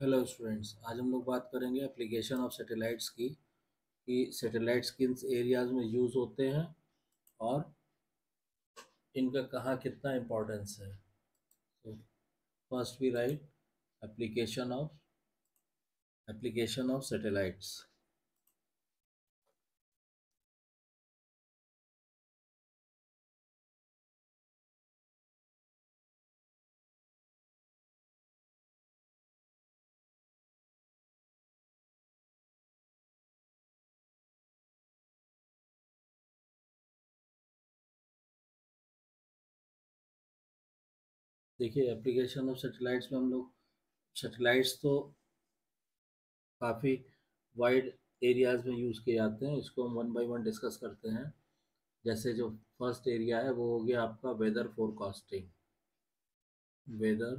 Hello students, आज हम लोग बात करेंगे एप्लीकेशन ऑफ सैटेलाइट्स की कि सैटेलाइट्स किन एरियाज में यूज़ होते हैं और इनका कहाँ कितना इम्पोर्टेंस है। तो first we write application of satellites. देखिए, एप्लीकेशन ऑफ सैटेलाइट्स में हम लोग सैटेलाइट्स तो काफ़ी वाइड एरियाज में यूज़ किए जाते हैं। इसको हम वन बाय वन डिस्कस करते हैं। जैसे जो फर्स्ट एरिया है वो हो गया आपका वेदर फोरकास्टिंग। वेदर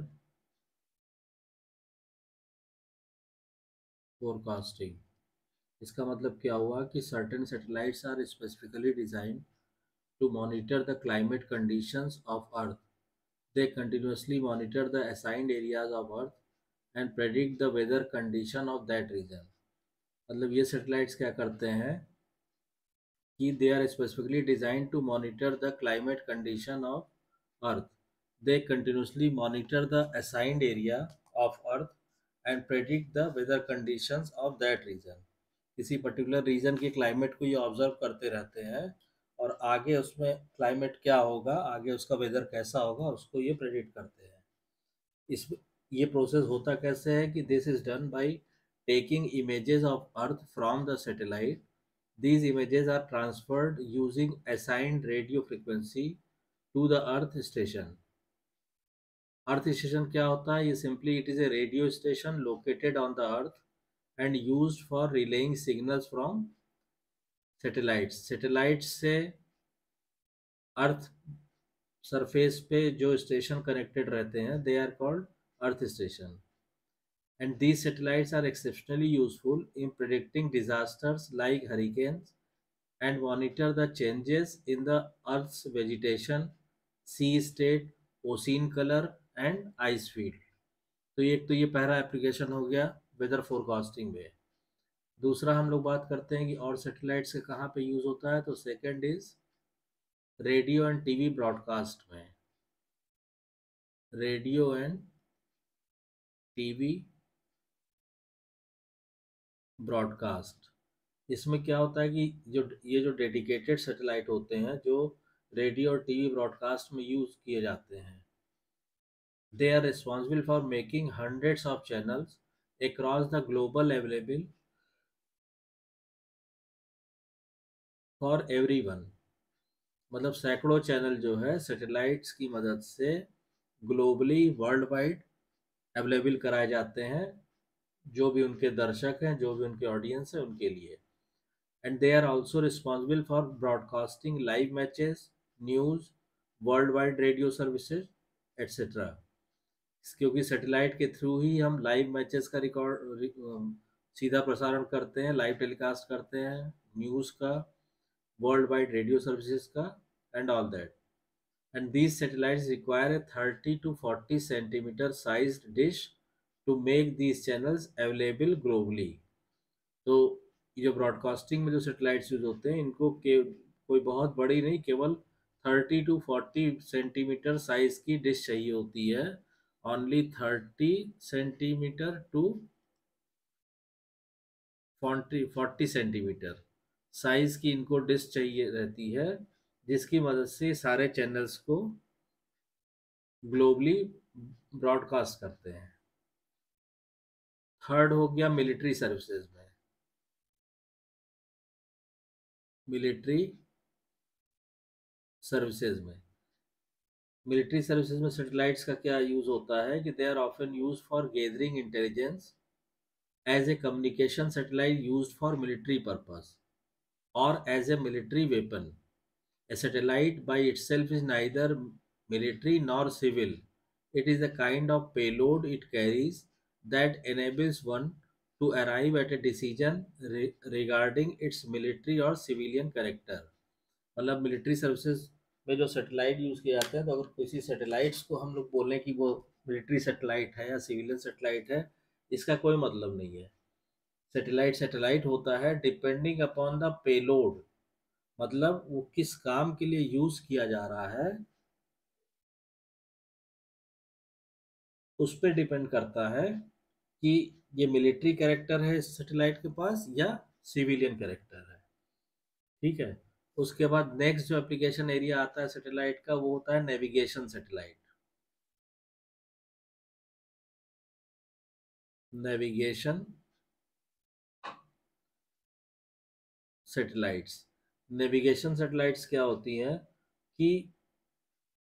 फोरकास्टिंग इसका मतलब क्या हुआ कि certain satellites are specifically designed to monitor the climate conditions of earth. They continuously monitor the assigned areas of earth and predict the weather condition of that region. मतलब ये सैटेलाइट्स क्या करते हैं कि they are specifically designed to monitor the climate condition of earth. They continuously monitor the assigned area of earth and predict the weather conditions of that region. किसी particular region के climate को ये ऑब्जर्व करते रहते हैं और आगे उसमें क्लाइमेट क्या होगा, आगे उसका वेदर कैसा होगा, उसको ये प्रेडिक्ट करते हैं। इस ये प्रोसेस होता कैसे है कि this is done by taking images of earth from the satellite. These images are transferred using assigned radio frequency to the earth station. Earth station क्या होता है? ये simply it is a radio station located on the earth and used for relaying signals from satellites. Satellites से earth surface पे जो station connected रहते हैं they are called earth station. And these satellites are exceptionally useful in predicting disasters like hurricanes and monitor the changes in the Earth's vegetation, sea state, ocean color and ice field. तो ये एक तो ये पहला application हो गया weather forecasting में। दूसरा हम लोग बात करते हैं कि और सैटेलाइट्स के कहाँ पे यूज़ होता है, तो second is radio and TV broadcast में। रेडियो एंड टीवी ब्रॉडकास्ट, इसमें क्या होता है कि जो डेडिकेटेड सैटेलाइट होते हैं जो रेडियो और टीवी ब्रॉडकास्ट में यूज़ किए जाते हैं, they are responsible for making hundreds of channels across the global available for everyone. मतलब सैकड़ों चैनल जो है सैटेलाइट्स की मदद से ग्लोबली वर्ल्ड वाइड अवेलेबल कराए जाते हैं, जो भी उनके दर्शक हैं, जो भी उनके ऑडियंस है उनके लिए। And they are also responsible for broadcasting live matches, news, worldwide radio services, etc. क्योंकि सैटेलाइट के थ्रू ही हम लाइव मैचेस का सीधा प्रसारण करते हैं, लाइव टेलीकास्ट करते हैं, न्यूज़ का, वर्ल्ड वाइड रेडियो सर्विसेज का and all that. And these satellites require a 30 to 40 centimetre sized dish to make these channels available globally. तो ये जो ब्रॉडकास्टिंग में जो सेटेलाइट्स यूज होते हैं इनको के कोई बहुत बड़ी नहीं, केवल 30 to 40 सेंटीमीटर साइज की डिश चाहिए होती है। Only 30 centimetre to 40 centimetre size की इनको डिश चाहिए रहती है, जिसकी मदद से सारे चैनल्स को ग्लोबली ब्रॉडकास्ट करते हैं। थर्ड हो गया मिलिट्री सर्विसेज में। मिलिट्री सर्विसेज में मिलिट्री सर्विसेज में सैटेलाइट्स का क्या यूज होता है कि they are often use for gathering intelligence as a communication satellite use for military purpose और as a military weapon. A satellite by itself is neither military nor civil. It is a kind of payload it carries that enables one to arrive at a decision regarding its military or civilian character. मतलब military services में जो satellite use किए जाते हैं, तो अगर किसी satellites को हम लोग बोलें कि वो मिलिट्री सैटेलाइट है या सिविलियन सैटेलाइट है, इसका कोई मतलब नहीं है। सैटेलाइट सैटेलाइट होता है डिपेंडिंग अपॉन द पेलोड, मतलब वो किस काम के लिए यूज किया जा रहा है उस पर डिपेंड करता है कि ये मिलिट्री कैरेक्टर है इस सैटेलाइट के पास या सिविलियन कैरेक्टर है। ठीक है। उसके बाद नेक्स्ट जो एप्लीकेशन एरिया आता है सैटेलाइट का वो होता है navigation satellite. Navigation satellites. Navigation satellites क्या होती हैं कि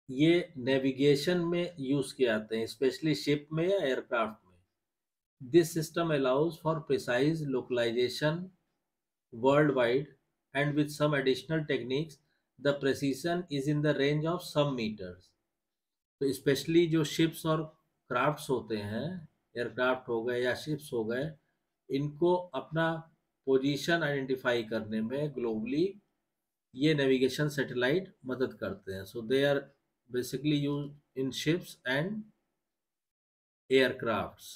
ये नेविगेशन में यूज किए जाते हैं, स्पेशली शिप में या एयरक्राफ्ट में। This system allows for precise localisation worldwide, and with some additional techniques the precision is in the range of some meters। तो स्पेशली जो शिप्स और क्राफ्ट्स होते हैं, एयरक्राफ्ट हो गए या शिप्स हो गए, इनको अपना पोजीशन आइडेंटिफाई करने में ग्लोबली ये नेविगेशन सैटेलाइट मदद करते हैं। So they are basically use in ships and aircrafts.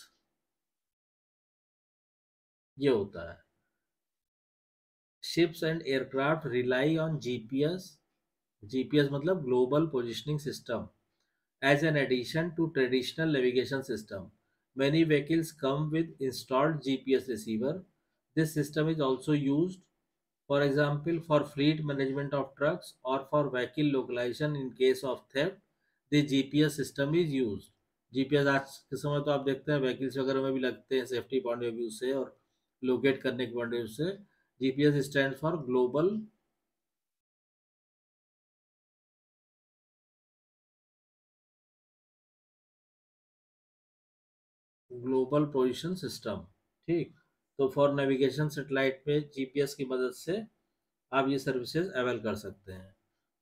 ये होता है। Ships and aircraft rely on GPS. GPS मतलब global positioning system as an addition to traditional navigation system। Many vehicles come with installed GPS receiver। This system is also used, for example, for fleet management of trucks or for vehicle localization in case of theft। The GPS system is used। GPS आज के समय तो आप देखते हैं vehicles वगैरह में भी लगते हैं सेफ्टी पॉइंट ऑफ व्यू से और लोकेट करने के पॉइंट ऑफ व्यू से। GPS stand for global global position system. ठीक। तो फॉर नेविगेशन सेटेलाइट पे जीपीएस की मदद से आप ये सर्विसेज अवेल कर सकते हैं।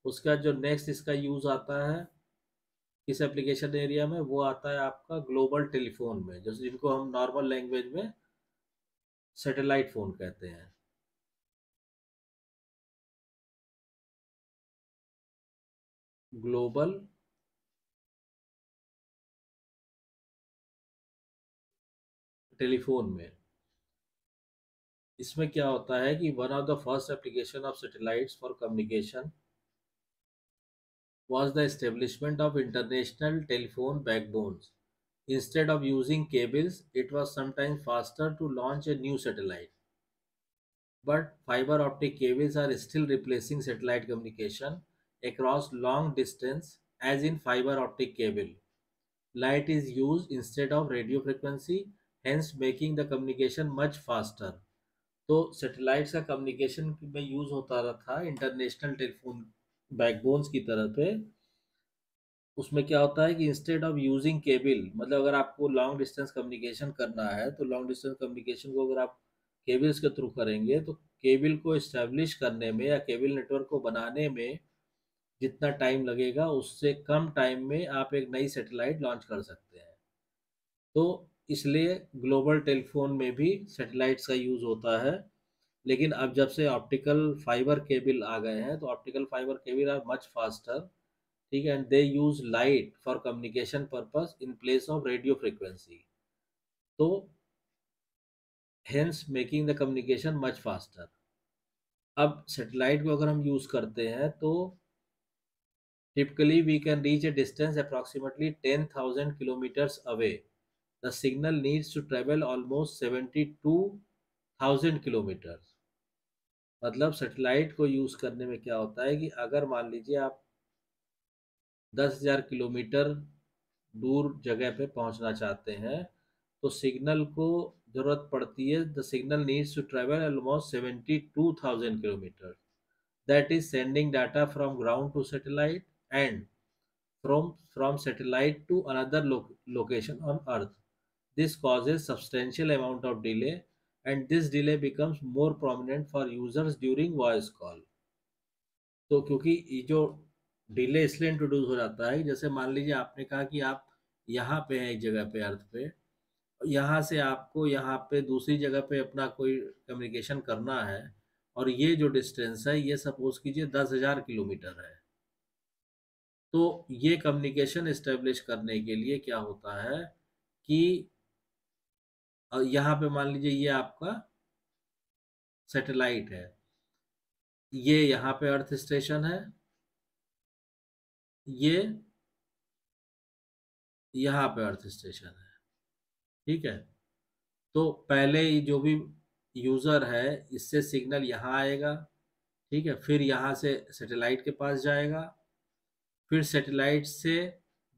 उसका जो नेक्स्ट इसका यूज़ आता है इस एप्लीकेशन एरिया में वो आता है आपका ग्लोबल टेलीफोन में, जैसे जिनको हम नॉर्मल लैंग्वेज में सैटेलाइट फ़ोन कहते हैं। ग्लोबल टेलीफोन में इसमें क्या होता है कि one of the first application of satellites for communication was the establishment of international telephone backbones। Instead of using cables, it was sometimes faster to launch a new satellite. But fiber optic cables are still replacing satellite communication across long distance, as in fiber optic cable. Light is used instead of radio frequency, hence making the communication much faster। तो satellites का communication में use होता रहा था international telephone backbones की तरह पे। उसमें क्या होता है कि इंस्टेड ऑफ यूजिंग केबल, मतलब अगर आपको लॉन्ग डिस्टेंस कम्युनिकेशन करना है तो लॉन्ग डिस्टेंस कम्युनिकेशन को अगर आप केबल्स के थ्रू करेंगे तो केबल को इस्टेब्लिश करने में या केबल नेटवर्क को बनाने में जितना टाइम लगेगा उससे कम टाइम में आप एक नई सैटेलाइट लॉन्च कर सकते हैं। तो इसलिए ग्लोबल टेलीफोन में भी सैटेलाइट्स का यूज़ होता है। लेकिन अब जब से ऑप्टिकल फाइबर केबल आ गए हैं तो optical fibre cable are much faster. ठीक है। And they use light for communication purpose in place of radio frequency. तो hence making the communication much faster. अब सैटेलाइट को अगर हम यूज करते हैं तो typically we can reach a distance approximately 10,000 kilometres अवे। The signal needs to travel almost 72,000 kilometres. मतलब सैटेलाइट को यूज करने में क्या होता है कि अगर मान लीजिए आप 10,000 किलोमीटर दूर जगह पे पहुंचना चाहते हैं तो सिग्नल को जरूरत पड़ती है, the signal needs to travel almost 72,000 kilometre. That is sending data from ground to satellite and from satellite to another location on earth. This causes substantial amount of delay and this delay becomes more prominent for users during voice call। तो क्योंकि ये जो delay इसलिए introduce हो जाता है, जैसे मान लीजिए आपने कहा कि आप यहाँ पे हैं एक जगह पे अर्थ पे, यहाँ से आपको यहाँ पे दूसरी जगह पे अपना कोई कम्युनिकेशन करना है और ये जो डिस्टेंस है ये सपोज कीजिए 10,000 किलोमीटर है। तो ये कम्युनिकेशन इस्टेब्लिश करने के लिए क्या होता है कि और यहाँ पे मान लीजिए ये आपका सैटेलाइट है, ये यहाँ पे अर्थ स्टेशन है, ये यहाँ पे अर्थ स्टेशन है। ठीक है, तो पहले ही जो भी यूजर है इससे सिग्नल यहाँ आएगा। ठीक है, फिर यहाँ से सैटेलाइट के पास जाएगा, फिर सैटेलाइट से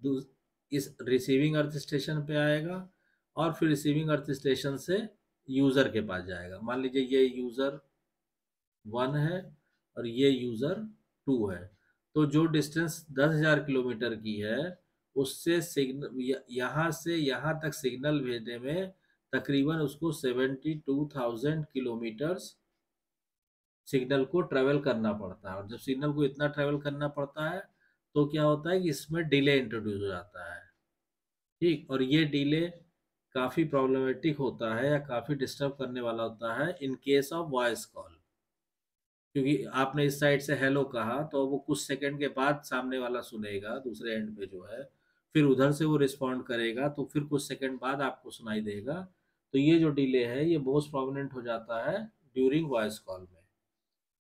दू- इस रिसीविंग अर्थ स्टेशन पे आएगा, और फिर रिसीविंग अर्थ स्टेशन से यूजर के पास जाएगा। मान लीजिए ये यूजर 1 है और ये यूजर 2 है, तो जो डिस्टेंस 10,000 किलोमीटर की है उससे सिग्नल यहाँ से यहाँ तक सिग्नल भेजने में तकरीबन उसको 72,000 किलोमीटर्स सिग्नल को ट्रेवल करना पड़ता है। और जब सिग्नल को इतना ट्रेवल करना पड़ता है तो क्या होता है कि इसमें डिले इंट्रोड्यूस हो जाता है। ठीक, और ये डिले काफ़ी प्रॉब्लमेटिक होता है या काफ़ी डिस्टर्ब करने वाला होता है in case of voice call. क्योंकि आपने इस साइड से हेलो कहा तो वो कुछ सेकंड के बाद सामने वाला सुनेगा दूसरे एंड पे जो है, फिर उधर से वो रिस्पॉन्ड करेगा तो फिर कुछ सेकंड बाद आपको सुनाई देगा। तो ये जो डिले है ये मोस्ट प्रोमिनेंट हो जाता है ड्यूरिंग वॉइस कॉल में।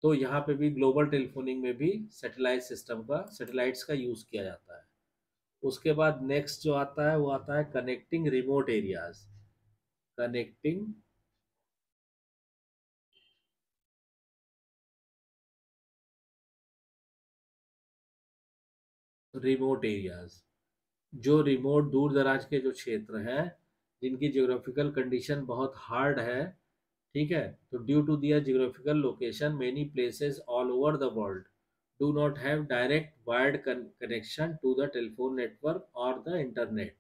तो यहाँ पे भी ग्लोबल टेलीफोनिंग में भी सैटेलाइट्स का यूज़ किया जाता है। उसके बाद नेक्स्ट जो आता है वो आता है connecting remote areas. Connecting remote areas, जो रिमोट दूर दराज के जो क्षेत्र हैं जिनकी ज्योग्राफिकल कंडीशन बहुत हार्ड है। ठीक है, तो due to their geographical location many places all over the world do not have direct wired connection to the telephone network और द इंटरनेट।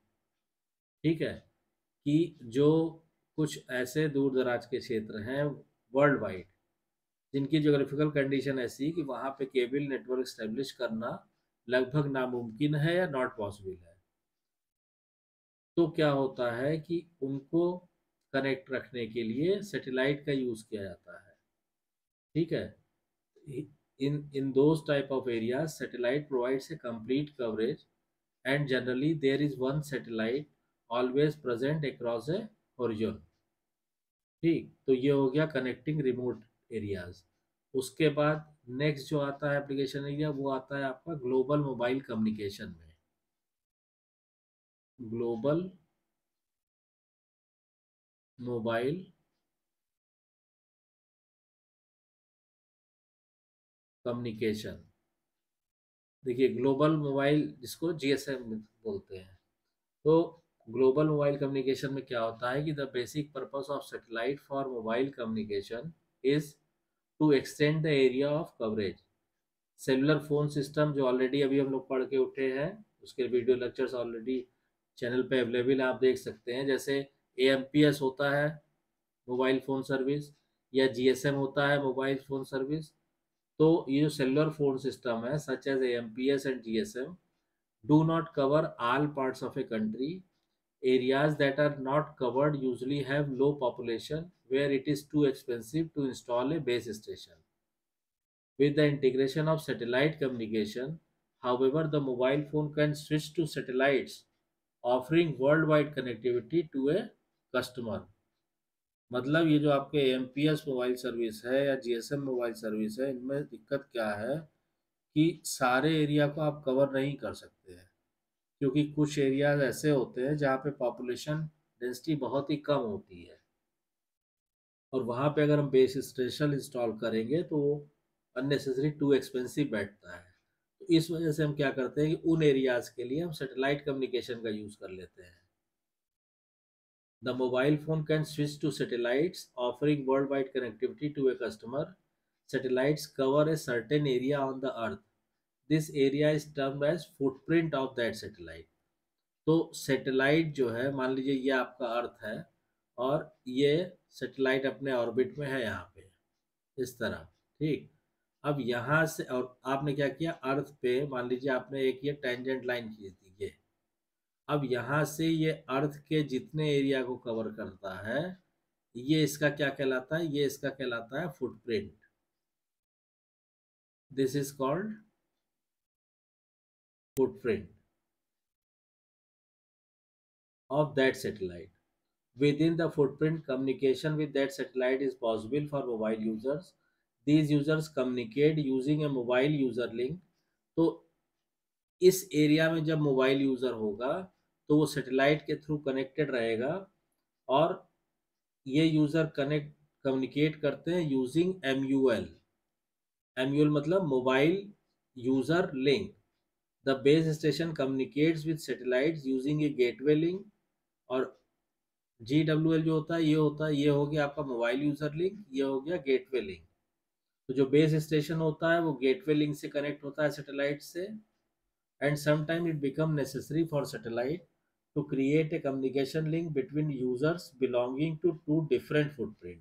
ठीक है, कि जो कुछ ऐसे दूर दराज के क्षेत्र हैं वर्ल्ड वाइड जिनकी ज्योग्राफिकल कंडीशन ऐसी कि वहाँ पे केबल नेटवर्क स्टेब्लिश करना लगभग नामुमकिन है या नॉट पॉसिबल है, तो क्या होता है कि उनको कनेक्ट रखने के लिए सैटेलाइट का यूज़ किया जाता है। ठीक है, in those type of areas satellite provides a complete coverage, and generally there is one satellite always present across a horizon। ठीक, तो ये हो गया कनेक्टिंग रिमोट एरियाज। उसके बाद नेक्स्ट जो आता है एप्लीकेशन एरिया वो आता है आपका ग्लोबल मोबाइल कम्युनिकेशन में। ग्लोबल मोबाइल कम्युनिकेशन, देखिए ग्लोबल मोबाइल जिसको जीएसएम बोलते हैं, तो ग्लोबल मोबाइल कम्युनिकेशन में क्या होता है कि the basic purpose of satellite for mobile communication is to extend the area of coverage. Cellular phone system जो ऑलरेडी अभी हम लोग पढ़ के उठे हैं उसके वीडियो लेक्चर्स ऑलरेडी चैनल पे अवेलेबल है, आप देख सकते हैं। जैसे एएमपीएस होता है मोबाइल फ़ोन सर्विस, या जीएसएम होता है मोबाइल फ़ोन सर्विस। तो ये जो सेलुलर फोन सिस्टम है such as AMPS and GSM do not cover all parts of a country. Areas that are not covered usually have low population where it is too expensive to install a base station. With the integration of satellite communication, however, the mobile phone can switch to satellites, offering worldwide connectivity to a customer। मतलब ये जो आपके MPS mobile service है या GSM mobile service है इनमें दिक्कत क्या है कि सारे एरिया को आप कवर नहीं कर सकते हैं, क्योंकि कुछ एरियाज ऐसे होते हैं जहाँ पे पॉपुलेशन डेंसिटी बहुत ही कम होती है, और वहाँ पे अगर हम बेस स्टेशन इंस्टॉल करेंगे तो वो अननेसेसरी टू एक्सपेंसिव बैठता है। तो इस वजह से हम क्या करते हैं कि उन एरियाज के लिए हम सैटेलाइट कम्युनिकेशन का यूज़ कर लेते हैं। The mobile phone can switch to satellites offering world wide connectivity to a customer. Satellites cover a certain area on the earth. This area is termed as footprint of that satellite. तो satellite जो है मान लीजिए ये आपका अर्थ है और ये सैटेलाइट अपने ऑर्बिट में है यहाँ पे इस तरह। ठीक, अब यहाँ से और आपने क्या किया अर्थ पे मान लीजिए आपने एक ये टेंजेंट लाइन खींच दी ये, अब यहाँ से ये अर्थ के जितने एरिया को कवर करता है ये इसका क्या कहलाता है, ये इसका कहलाता है footprint. This is called footprint of that satellite. Within the footprint, communication with that satellite is possible for mobile users. These users communicate using a mobile user link. तो इस एरिया में जब मोबाइल यूज़र होगा तो वो satellite के through connected रहेगा, और ये यूज़र कनेक्ट कम्युनिकेट करते हैं यूजिंग MUL। MUL मतलब mobile user link. The base station communicates with satellites using A gateway link. और GWL जो होता है ये हो गया आपका मोबाइल यूज़र लिंक, ये हो गया गेटवे लिंक। तो जो बेस स्टेशन होता है वो गेटवे लिंक से कनेक्ट होता है सैटेलाइट से, and sometimes it become necessary for satellite to create a communication link between users belonging to two different footprint।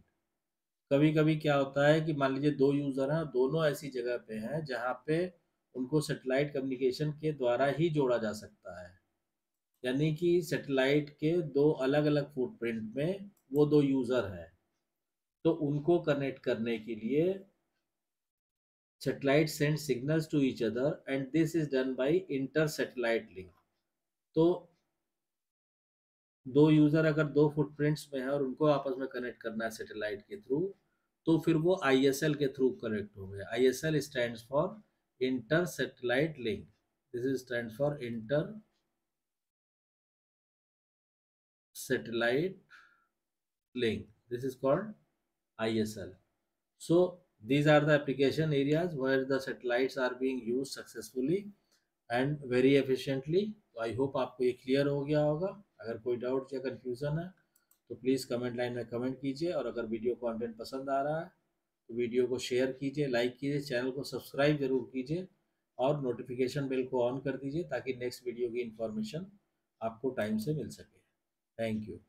कभी कभी क्या होता है कि मान लीजिए दो यूज़र हैं, दोनों ऐसी जगह पे हैं जहाँ पे उनको सैटेलाइट कम्युनिकेशन के द्वारा ही जोड़ा जा सकता है, यानी कि सैटेलाइट के दो अलग अलग फुटप्रिंट में वो दो यूज़र हैं, तो उनको कनेक्ट करने के लिए satellites send signals to each other and this is done by inter satellite link। तो दो यूजर अगर दो फुटप्रिंट्स में है और उनको आपस में कनेक्ट करना है सैटेलाइट के थ्रू, तो फिर वो ISL के थ्रू कनेक्ट होंगे। ISL stands for inter satellite link. This is stands for inter satellite link, this is called ISL। so these are the application areas where the satellites are being used successfully and very efficiently। तो I hope आपको ये clear हो गया होगा। अगर कोई doubt या confusion है तो प्लीज़ कमेंट लाइन में कमेंट कीजिए, और अगर वीडियो कंटेंट पसंद आ रहा है तो वीडियो को शेयर कीजिए, लाइक कीजिए, चैनल को सब्सक्राइब जरूर कीजिए और नोटिफिकेशन बेल को ऑन कर दीजिए ताकि नेक्स्ट वीडियो की इन्फॉर्मेशन आपको टाइम से मिल सके। Thank you.